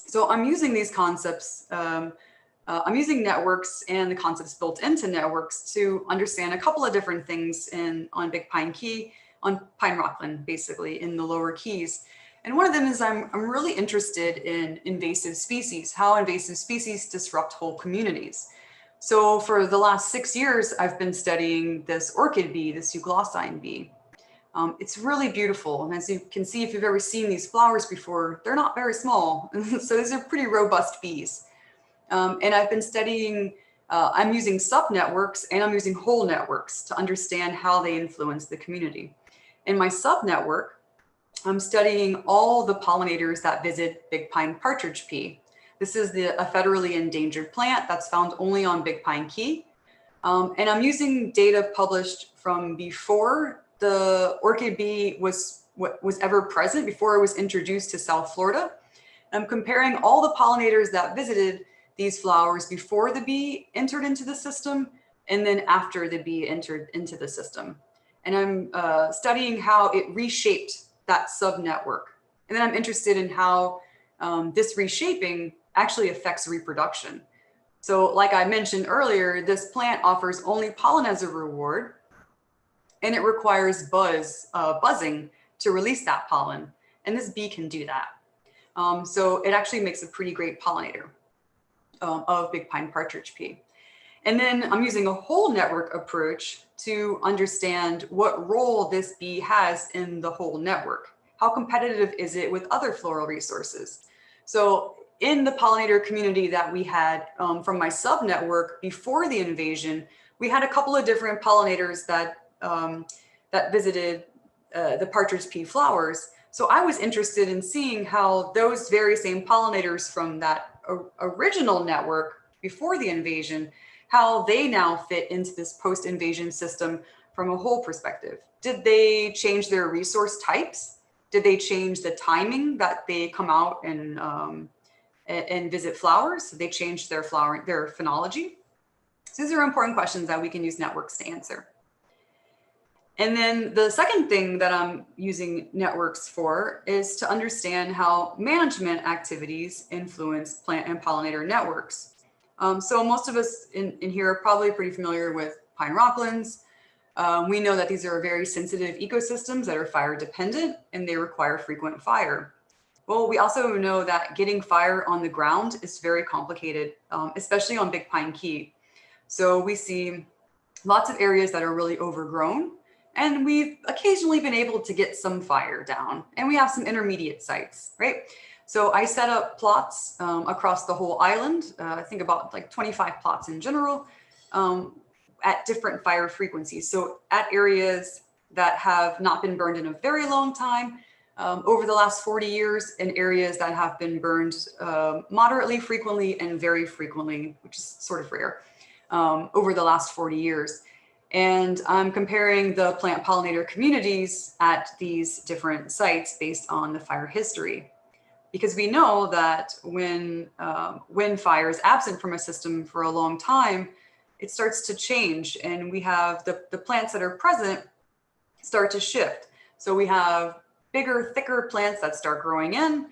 So I'm using these concepts, I'm using networks and the concepts built into networks to understand a couple of different things on Big Pine Key, on Pine Rockland, basically in the lower keys. And one of them is I'm really interested in invasive species, how invasive species disrupt whole communities. So for the last 6 years, I've been studying this orchid bee, this euglossine bee. It's really beautiful. And as you can see, if you've ever seen these flowers before, they're not very small. So these are pretty robust bees. And I've been studying, I'm using subnetworks and I'm using whole networks to understand how they influence the community. In my subnetwork, I'm studying all the pollinators that visit Big Pine partridge pea. This is a federally endangered plant that's found only on Big Pine Key. And I'm using data published from before the orchid bee was ever present, before it was introduced to South Florida. I'm comparing all the pollinators that visited these flowers before the bee entered into the system and then after the bee entered into the system. And I'm studying how it reshaped that subnetwork. And then I'm interested in how this reshaping actually affects reproduction. So like I mentioned earlier, this plant offers only pollen as a reward, and it requires buzzing to release that pollen. And this bee can do that. So it actually makes a pretty great pollinator of Big Pine partridge pea. And then I'm using a whole network approach to understand what role this bee has in the whole network. How competitive is it with other floral resources? So in the pollinator community that we had from my subnetwork before the invasion, we had a couple of different pollinators that visited the partridge pea flowers. So I was interested in seeing how those very same pollinators from that original network before the invasion, how they now fit into this post-invasion system from a whole perspective. Did they change their resource types? Did they change the timing that they come out and visit flowers? Did they change their phenology? So these are important questions that we can use networks to answer. And then the second thing that I'm using networks for is to understand how management activities influence plant and pollinator networks. So most of us in here are probably pretty familiar with pine rocklands. We know that these are very sensitive ecosystems that are fire dependent and they require frequent fire. Well, we also know that getting fire on the ground is very complicated, especially on Big Pine Key. So we see lots of areas that are really overgrown, and we've occasionally been able to get some fire down, and we have some intermediate sites, right? So I set up plots across the whole island, I think about like 25 plots in general, at different fire frequencies. So at areas that have not been burned in a very long time, over the last 40 years, and areas that have been burned moderately frequently and very frequently, which is sort of rare, over the last 40 years. And I'm comparing the plant pollinator communities at these different sites based on the fire history. Because we know that when fire is absent from a system for a long time, it starts to change, and we have the plants that are present start to shift. So we have bigger, thicker plants that start growing in,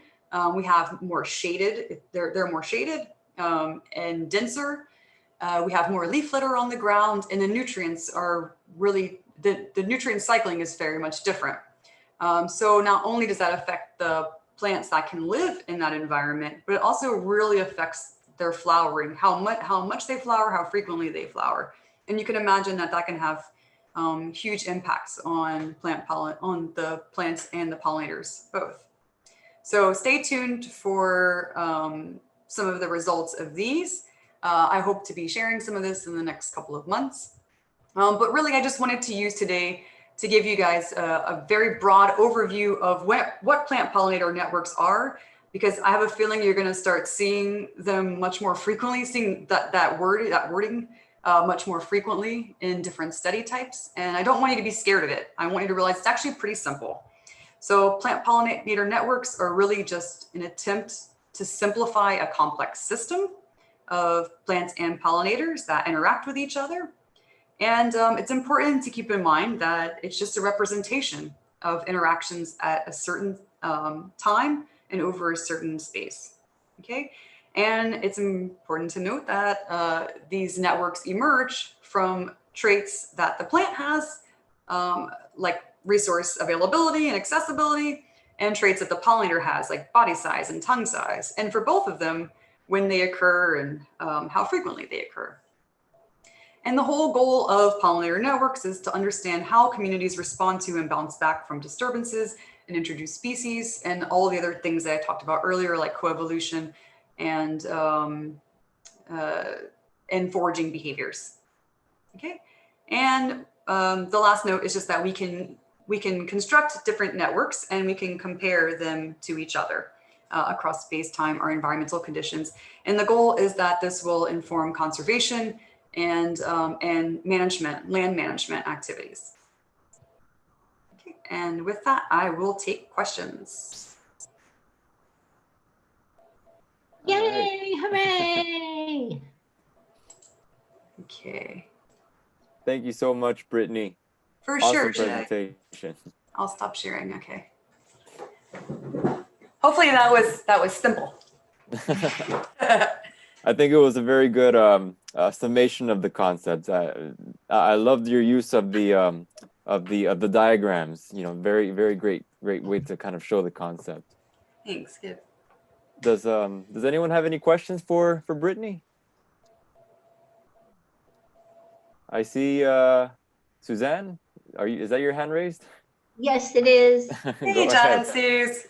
We have more shaded, they're more shaded and denser. We have more leaf litter on the ground, and the nutrients are really, the nutrient cycling is very much different. So not only does that affect the plants that can live in that environment, but it also really affects their flowering, how much they flower, how frequently they flower. And you can imagine that that can have huge impacts on on the plants and the pollinators both. So stay tuned for some of the results of these. I hope to be sharing some of this in the next couple of months. But really, I just wanted to use today to give you guys a very broad overview of what plant pollinator networks are, because I have a feeling you're going to start seeing them much more frequently, seeing that wording much more frequently in different study types. And I don't want you to be scared of it. I want you to realize it's actually pretty simple. So plant pollinator networks are really just an attempt to simplify a complex system of plants and pollinators that interact with each other. And it's important to keep in mind that it's just a representation of interactions at a certain time and over a certain space, okay? And it's important to note that these networks emerge from traits that the plant has, like resource availability and accessibility, and traits that the pollinator has, like body size and tongue size. And for both of them, when they occur and how frequently they occur. And the whole goal of pollinator networks is to understand how communities respond to and bounce back from disturbances and introduce species and all the other things that I talked about earlier, like coevolution and foraging behaviors. Okay, and the last note is just that we can construct different networks and we can compare them to each other across space, time, or environmental conditions. And the goal is that this will inform conservation and management, land management activities. Okay, and with that, I will take questions.
Yay, hooray!
Okay.
Thank you so much, Brittany.
For
Awesome
sure.
presentation.
I'll stop sharing. Okay. Hopefully that was simple.
I think it was a very good summation of the concepts. I loved your use of the diagrams. You know, very great way to kind of show the concept.
Thanks. Good.
Does anyone have any questions for Brittany? I see Suzanne. Is that your hand raised?
Yes, it is.
Hey, John and Suze.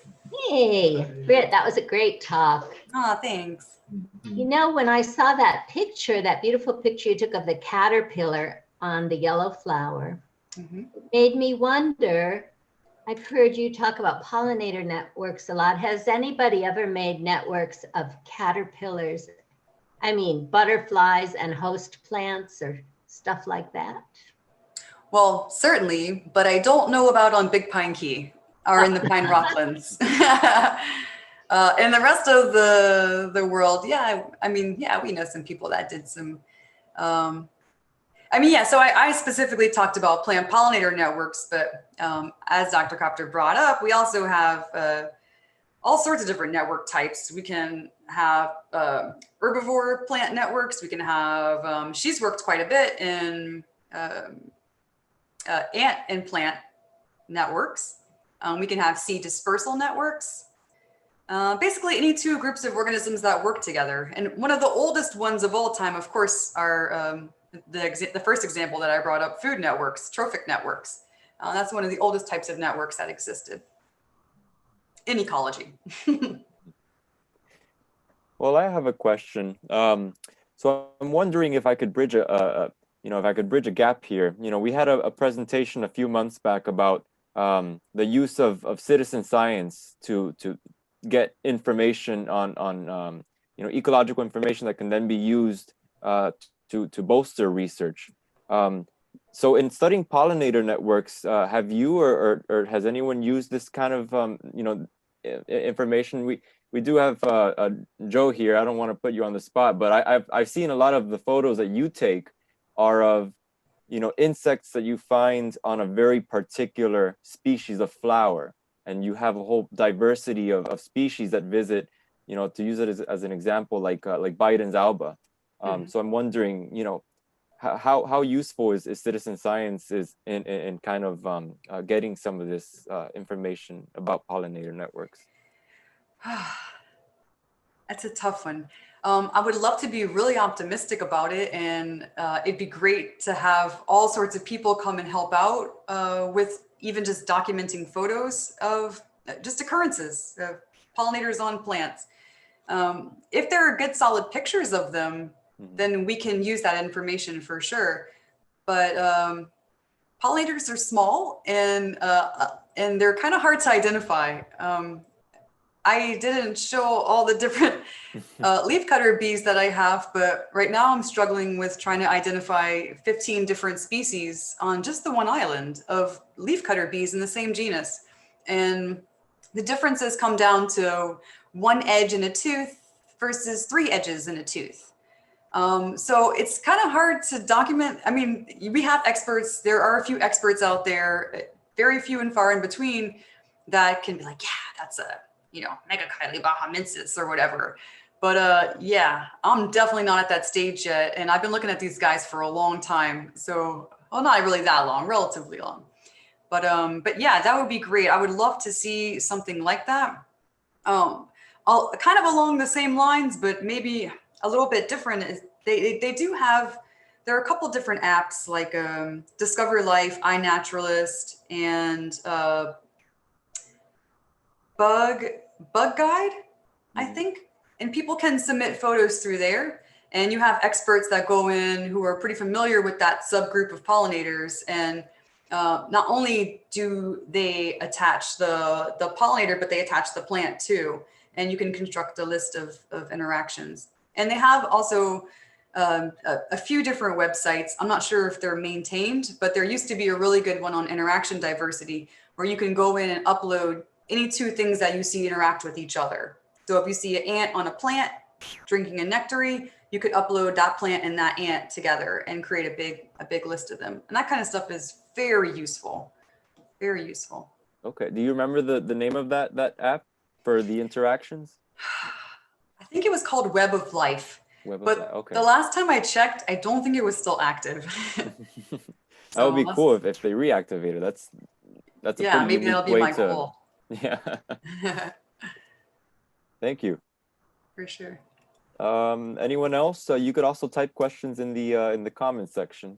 Hey, Britt, that was a great talk.
Oh, thanks.
You know, when I saw that picture, that beautiful picture you took of the caterpillar on the yellow flower, it made me wonder, I've heard you talk about pollinator networks a lot. Has anybody ever made networks of caterpillars? I mean, butterflies and host plants or stuff like that?
Well, certainly, but I don't know about on Big Pine Key or in the Pine Rocklands. And the rest of the world, yeah, I mean, yeah, we know some people that did some, I mean, yeah, so I specifically talked about plant pollinator networks, but as Dr. Copter brought up, we also have all sorts of different network types. We can have herbivore plant networks. We can have, she's worked quite a bit in ant and plant networks. We can have seed dispersal networks. Basically any two groups of organisms that work together. And one of the oldest ones of all time, of course, are the first example that I brought up, food networks, trophic networks. That's one of the oldest types of networks that existed in ecology.
Well, I have a question. So I'm wondering if I could bridge a gap here. You know, we had a presentation a few months back about the use of citizen science to get information on ecological information that can then be used to bolster research. So in studying pollinator networks, have you or has anyone used this kind of information? We do have Joe here. I don't want to put you on the spot, but I've seen a lot of the photos that you take are of insects that you find on a very particular species of flower. and you have a whole diversity of species that visit, to use it as an example, like Biden's alba. So I'm wondering, how useful is citizen science is in kind of getting some of this information about pollinator networks?
That's a tough one. I would love to be really optimistic about it, and it'd be great to have all sorts of people come and help out with even just documenting photos of just occurrences of pollinators on plants. If there are good solid pictures of them, then we can use that information for sure. But pollinators are small, and they're kind of hard to identify. I didn't show all the different leafcutter bees that I have, but right now I'm struggling with trying to identify 15 different species on just the one island of leafcutter bees in the same genus. And the differences come down to one edge in a tooth versus 3 edges in a tooth. So it's kind of hard to document. I mean, we have experts. There are a few experts out there, very few and far in between, that can be like, yeah, that's a, Megachile bahamensis or whatever. But yeah, I'm definitely not at that stage yet. And I've been looking at these guys for a long time. So, well, not really that long, relatively long. But yeah, that would be great. I would love to see something like that. Kind of along the same lines, but maybe a little bit different. Is they do have, there are a couple different apps like Discover Life, iNaturalist, and Bug Guide, I think. And people can submit photos through there. And you have experts that go in who are pretty familiar with that subgroup of pollinators. And not only do they attach the pollinator, but they attach the plant too. And you can construct a list of interactions. And they have also a few different websites. I'm not sure if they're maintained, but there used to be a really good one on interaction diversity where you can go in and upload any 2 things that you see interact with each other. So if you see an ant on a plant drinking a nectary, you could upload that plant and that ant together and create a big list of them. And that kind of stuff is very useful, very useful.
Okay. Do you remember the name of that app for the interactions?
I think it was called Web of Life.
Okay.
The last time I checked, I don't think it was still active.
That would be cool if they reactivated. That's a pretty
maybe that'll
unique
be
way
my
to.
goal.
Yeah. Thank you.
For sure.
Anyone else? You could also type questions in the comments section.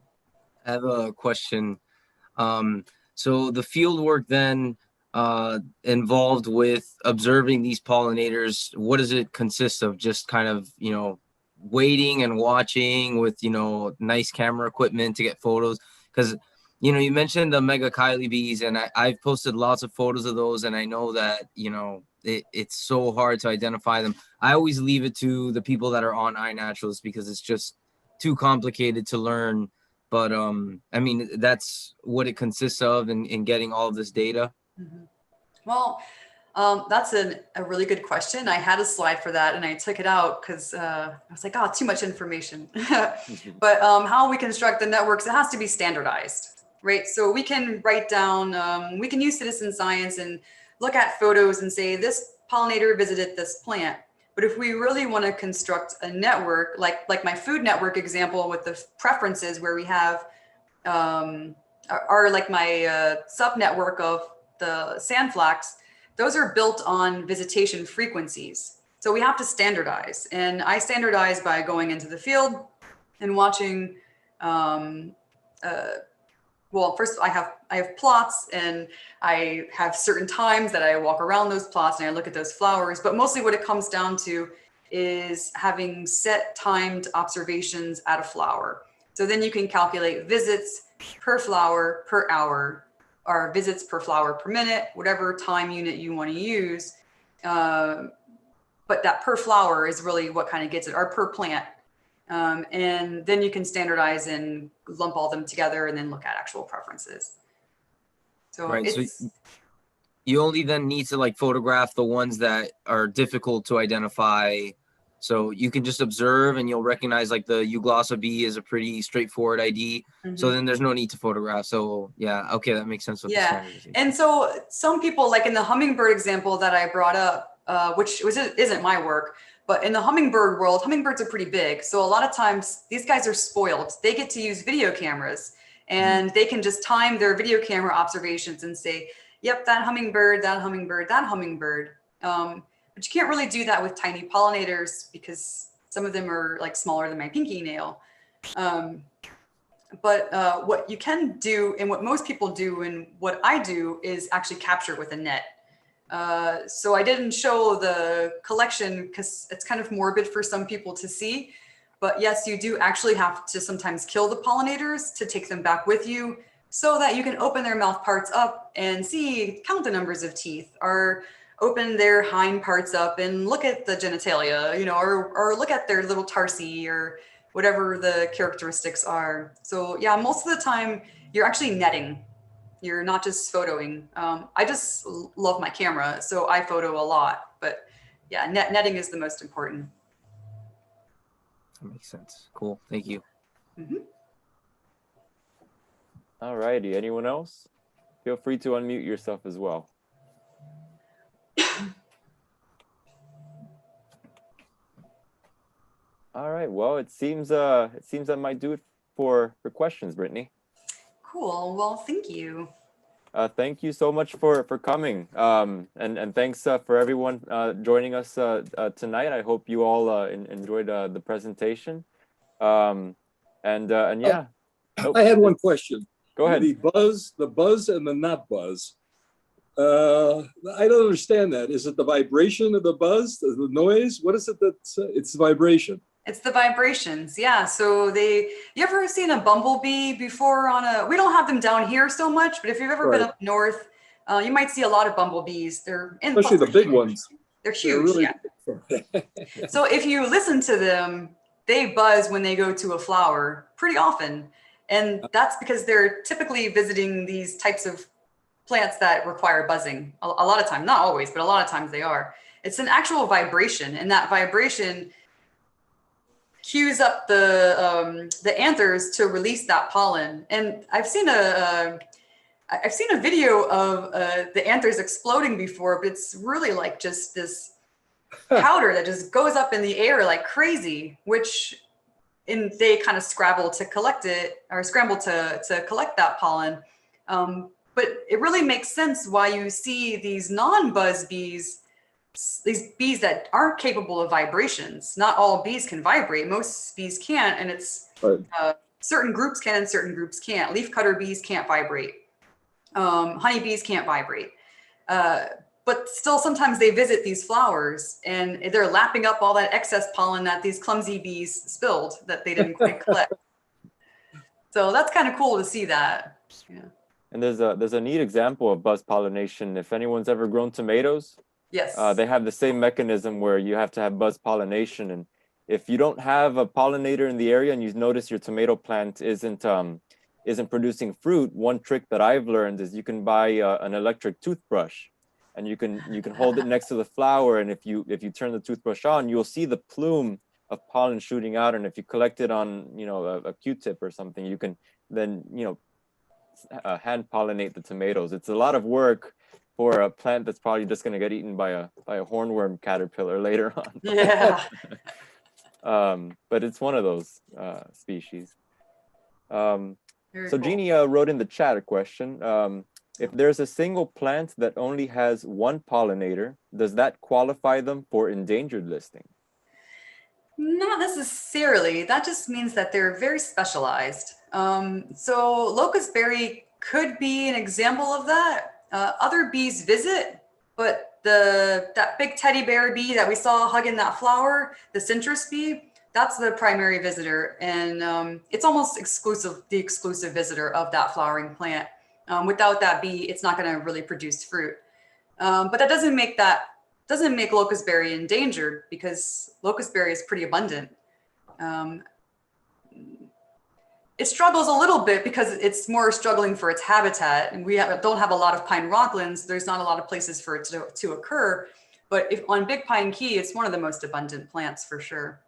I have a question. So the field work then involved with observing these pollinators, what does it consist of? Just kind of, waiting and watching with, nice camera equipment to get photos? Because, you mentioned the Megachile bees, and I've posted lots of photos of those, and I know that, it's so hard to identify them. I always leave it to the people that are on iNaturalist because it's just too complicated to learn. But I mean, that's what it consists of in getting all of this data.
Mm-hmm. Well, that's a really good question. I had a slide for that and I took it out because I was like, oh, too much information. But how we construct the networks, it has to be standardized, right? So we can write down, we can use citizen science and look at photos and say this pollinator visited this plant. But if we really want to construct a network, like my food network example with the preferences where we have, like my sub network of the sandflax, those are built on visitation frequencies. So we have to standardize. And I standardize by going into the field and watching, well, first I have plots and I have certain times that I walk around those plots and I look at those flowers, but mostly what it comes down to is having set timed observations at a flower. So then you can calculate visits per flower per hour, or visits per flower per minute, whatever time unit you want to use. But that per flower is really what kind of gets it, or per plant. And then you can standardize and lump all them together and then look at actual preferences. So,
right, so you only then need to like photograph the ones that are difficult to identify So you can just observe and you'll recognize like the Euglossa bee is a pretty straightforward ID. So then there's no need to photograph. So yeah, okay, that makes sense with the
Yeah,
standardization.
and so some people, like in the hummingbird example that I brought up, isn't my work, but in the hummingbird world, hummingbirds are pretty big. So a lot of times these guys are spoiled. They get to use video cameras, and they can just time their video camera observations and say, yep, that hummingbird, that hummingbird, that hummingbird. But you can't really do that with tiny pollinators because some of them are like smaller than my pinky nail. But what you can do, and what most people do, and what I do, is actually capture with a net. So I didn't show the collection because it's kind of morbid for some people to see. But yes, you do actually have to sometimes kill the pollinators to take them back with you so that you can open their mouth parts up and count the numbers of teeth, or open their hind parts up and look at the genitalia, or look at their little tarsi, or whatever the characteristics are. So yeah, most of the time you're actually netting. You're not just photoing. I just love my camera, so I photo a lot. But yeah, netting is the most important.
That makes sense. Cool. Thank you.
All righty. Anyone else? Feel free to unmute yourself as well. All right. Well, it seems that might do it for questions, Brittany.
Cool. Well, thank you.
Thank you so much for coming. And thanks for everyone joining us tonight. I hope you all enjoyed the presentation. And yeah.
I had one question.
Go ahead.
The buzz and the not buzz. I don't understand that. Is it the vibration of the buzz, the noise? What is it it's the vibration?
It's the vibrations, yeah. So you ever seen a bumblebee before we don't have them down here so much, but if you've ever been up north, you might see a lot of bumblebees.
Especially the big ones.
They're huge, yeah. So if you listen to them, they buzz when they go to a flower pretty often. And that's because they're typically visiting these types of plants that require buzzing. A lot of times, not always, but a lot of times they are. It's an actual vibration, and that vibration cues up the anthers to release that pollen. And I've seen a video of the anthers exploding before, but it's really like just this powder that just goes up in the air like crazy, they kind of scramble to collect that pollen. But it really makes sense why you see these non-buzz bees, these bees that aren't capable of vibrations. Not all bees can vibrate. Most bees can't, and it's certain groups can and certain groups can't. Leafcutter bees can't vibrate. Honeybees can't vibrate. But still, sometimes they visit these flowers and they're lapping up all that excess pollen that these clumsy bees spilled that they didn't quite collect. So that's kind of cool to see that. Yeah.
And there's a neat example of buzz pollination. If anyone's ever grown tomatoes,
yes,
they have the same mechanism where you have to have buzz pollination. And if you don't have a pollinator in the area and you notice your tomato plant isn't producing fruit, one trick that I've learned is you can buy an electric toothbrush, and you can hold it next to the flower, and if you turn the toothbrush on, you'll see the plume of pollen shooting out. And if you collect it on a Q-tip or something, you can then hand pollinate the tomatoes. It's a lot of work for a plant that's probably just going to get eaten by a hornworm caterpillar later on.
Yeah.
But it's one of those species.
Very
So
cool.
Jeannie wrote in the chat a question. If there's a single plant that only has one pollinator, does that qualify them for endangered listing?
Not necessarily. That just means that they're very specialized. So locust berry could be an example of that. Other bees visit, but that big teddy bear bee that we saw hugging that flower, the citrus bee, that's the primary visitor. And it's almost the exclusive visitor of that flowering plant. Without that bee, it's not going to really produce fruit. But that doesn't make locust berry endangered, because locust berry is pretty abundant. It struggles a little bit because it's more struggling for its habitat, and don't have a lot of pine rocklands. There's not a lot of places for it to occur. But if on Big Pine Key, it's one of the most abundant plants for sure.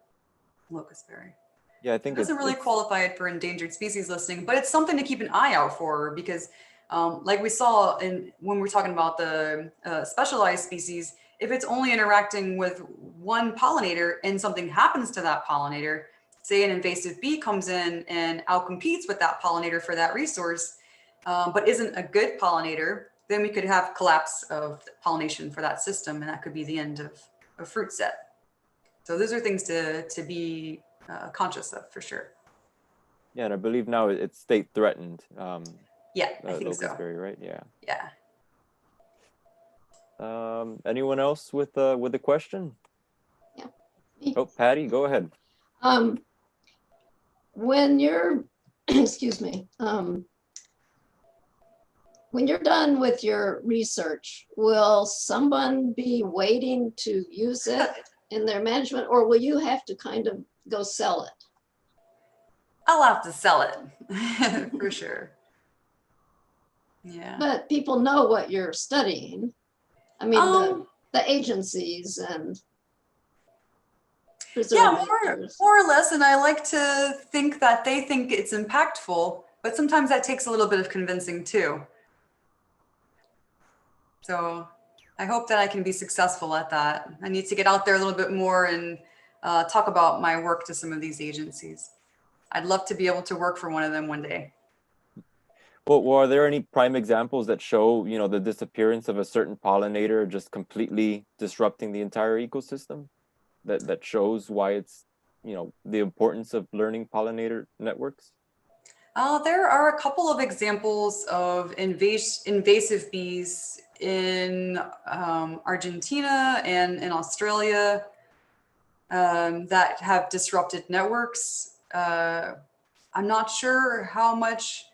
Locustberry.
Yeah, I think
It doesn't really qualify it for endangered species listing, but it's something to keep an eye out for because like we saw when we were talking about the specialized species, if it's only interacting with one pollinator and something happens to that pollinator, say an invasive bee comes in and outcompetes with that pollinator for that resource, but isn't a good pollinator, then we could have collapse of pollination for that system, and that could be the end of a fruit set. So those are things to be conscious of for sure.
Yeah, and I believe now it's state threatened.
Yeah, I think so.
Locustberry, right? Yeah.
Yeah.
Anyone else with a question?
Yeah.
Oh, Patty, go ahead.
When you're, excuse me, when you're done with your research, will someone be waiting to use it in their management, or will you have to kind of go sell it?
I'll have to sell it for sure. Yeah.
But people know what you're studying. I mean, the agencies and
yeah, more or less. And I like to think that they think it's impactful, but sometimes that takes a little bit of convincing too. So I hope that I can be successful at that. I need to get out there a little bit more and talk about my work to some of these agencies. I'd love to be able to work for one of them one day.
Well, are there any prime examples that show, you know, the disappearance of a certain pollinator just completely disrupting the entire ecosystem? That shows why it's, you know, the importance of learning pollinator networks?
There are a couple of examples of invasive bees in Argentina and in Australia that have disrupted networks. I'm not sure how much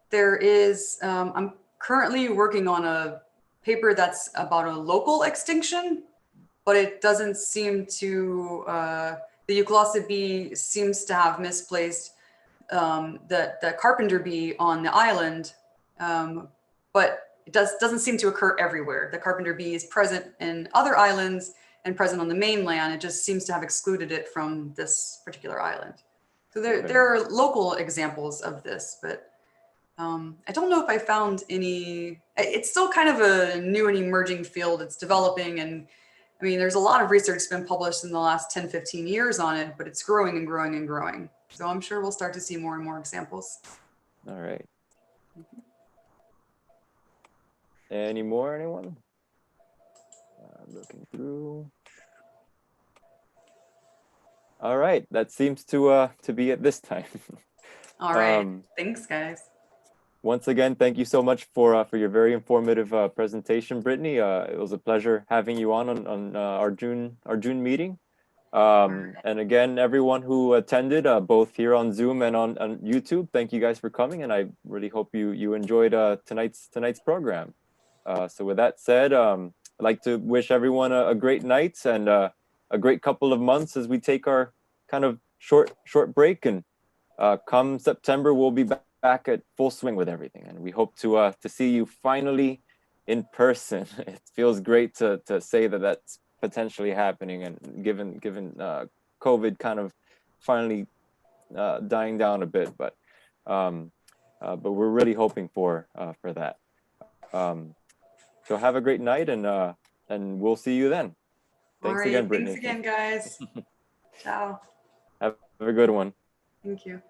there is. I'm currently working on a paper that's about a local extinction, but it doesn't seem to, the Euglossid bee seems to have misplaced the carpenter bee on the island, but it doesn't seem to occur everywhere. The carpenter bee is present in other islands and present on the mainland. It just seems to have excluded it from this particular island. So there are local examples of this, but I don't know if I found any. It's still kind of a new and emerging field. It's developing, and I mean, there's a lot of research that's been published in the last 10, 15 years on it, but it's growing and growing and growing. So I'm sure we'll start to see more and more examples.
All right. Any more, anyone? I'm looking through. All right, that seems to be it this time.
All right, thanks guys.
Once again, thank you so much for your very informative presentation, Brittany. It was a pleasure having you on our June meeting. And again, everyone who attended, both here on Zoom and on YouTube, thank you guys for coming, and I really hope you enjoyed tonight's program. So with that said, I'd like to wish everyone a great night and a great couple of months as we take our kind of short break, and come September we'll be back at full swing with everything, and we hope to see you finally in person. It feels great to say that that's potentially happening, and given COVID kind of finally dying down a bit, but we're really hoping for that. So have a great night, and we'll see you then. Thanks again, Brittany.
Thanks again, guys. Ciao.
Have a good one.
Thank you.